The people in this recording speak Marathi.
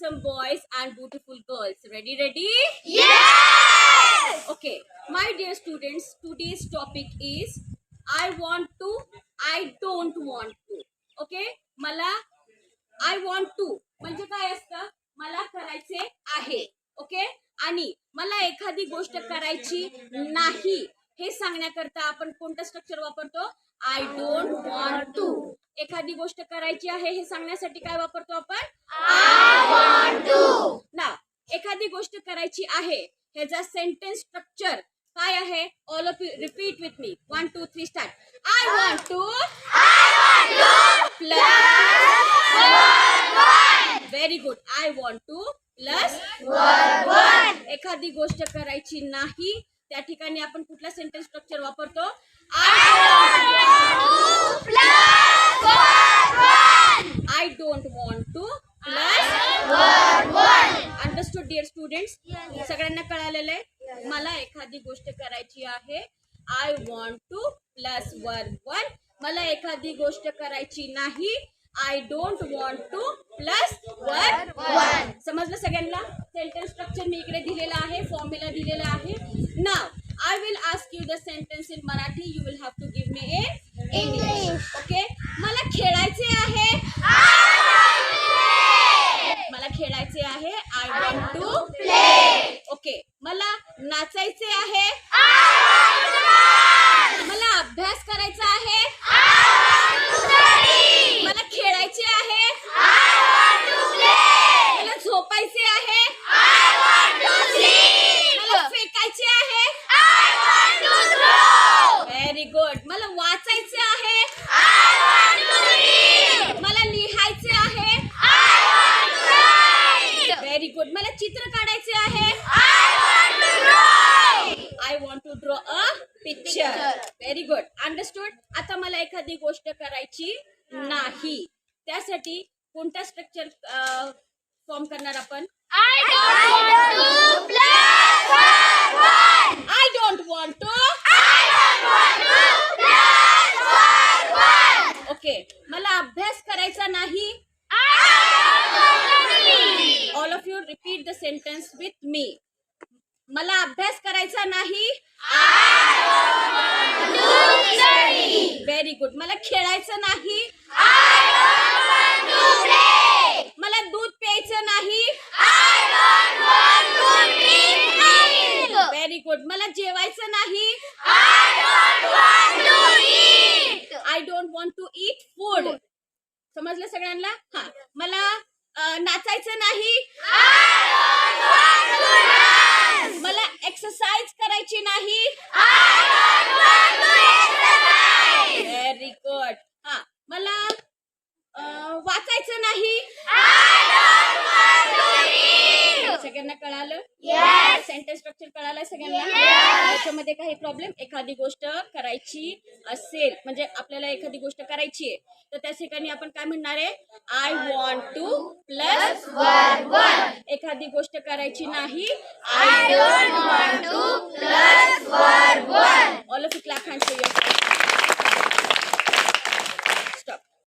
handsome boys and beautiful girls. Ready? Yes! Okay. My dear students, today's topic is I want to, I don't want to. Okay? मला I want to म्हणजे काय असतं? मला करायचे आहे. ओके? आणि मला एखादी गोष्ट करायची नाही हे सांगण्याकरता आपण कोणतं स्ट्रक्चर वापरतो? I don't want to. एखादी गोष्ट करायची आहे हे सांगण्यासाठी काय वापरतो आपण? I want to. ना एखादी गोष्ट करायची आहे ह्याचा सेंटेन्स स्ट्रक्चर काय आहे? All of you repeat with me. 1 2 3 start. I want to plus very good. I want to plus एखादी गोष्ट करायची नाही त्या ठिकाणी आपण कुठला सेंटेन्स स्ट्रक्चर वापरतो? I don't want to plus understood dear students? सगळ्यांना कळालेलं आहे? मला एखादी गोष्ट करायची आहे. I want to plus verb 1. मला एखादी गोष्ट करायची नाही. I don't want to plus verb 1. समजलं सगळ्यांना? सेंटेन्स स्ट्रक्चर मी इकडे दिलेला आहे, फॉर्म्युला दिलेला आहे. नाव I will ask you the sentence in Marathi. You will have to give me in English. Okay? मला खेळायचे आहे. मला खेळायचे आहे. I want to play. Okay. मला नाचायचे आहे. मला अभ्यास करायचा आहे. मला खेळायचे आहे. मला झोपायचे आहे. मला फेकायचे आहे. Very good. मला वाचायचे आहे. मला लिहायचे आहे. Very good. मला चित्र काढायचे आहे. I want to draw a picture. Very good. Understood? आता मला एखादी गोष्ट करायची नाही त्यासाठी कोणता स्ट्रक्चर फॉर्म करणार आपण? I don't want to. Okay. मला अभ्यास करायचा नाही. All of you repeat the sentence with me. मला अभ्यास करायचा नाही. Very good. मला खेळायचं नाही. मला दूध प्यायचं नाही. Very good. मला जेवायचं नाही. I don't want to eat food. समजलं सगळ्यांना? हा. मला नाचायचं नाही. मला एक्सरसाइज करायची नाही. Very good. हा. मला वाचायचं नाही. सगळ्यांना कळालं? सेंटेन्स स्ट्रक्चर कळालं सगळ्यांना? त्याच्यामध्ये काही प्रॉब्लेम? एखादी गोष्ट करायची असेल म्हणजे आपल्याला एखादी गोष्ट करायची आहे तर त्या ठिकाणी आपण काय म्हणणार आहे? I want to plus verb 1. एखादी गोष्ट करायची नाही. I don't want to plus verb 1. All of you clap hands for yourself.